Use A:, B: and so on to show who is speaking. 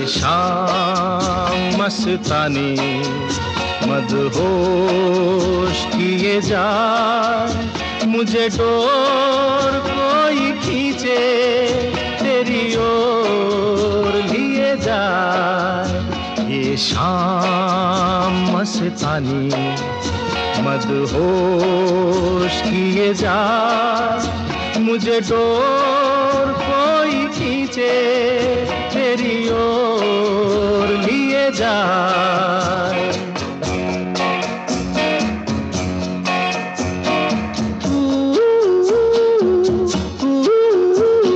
A: शाम मस्तानी मदहोश किए जा, मुझे डोर कोई खींचे तेरी ओर लिए जाए। ये शाम मस्तानी मदहोश किए जा, मुझे डोर कोई खींचे तेरी ओर लिए जा।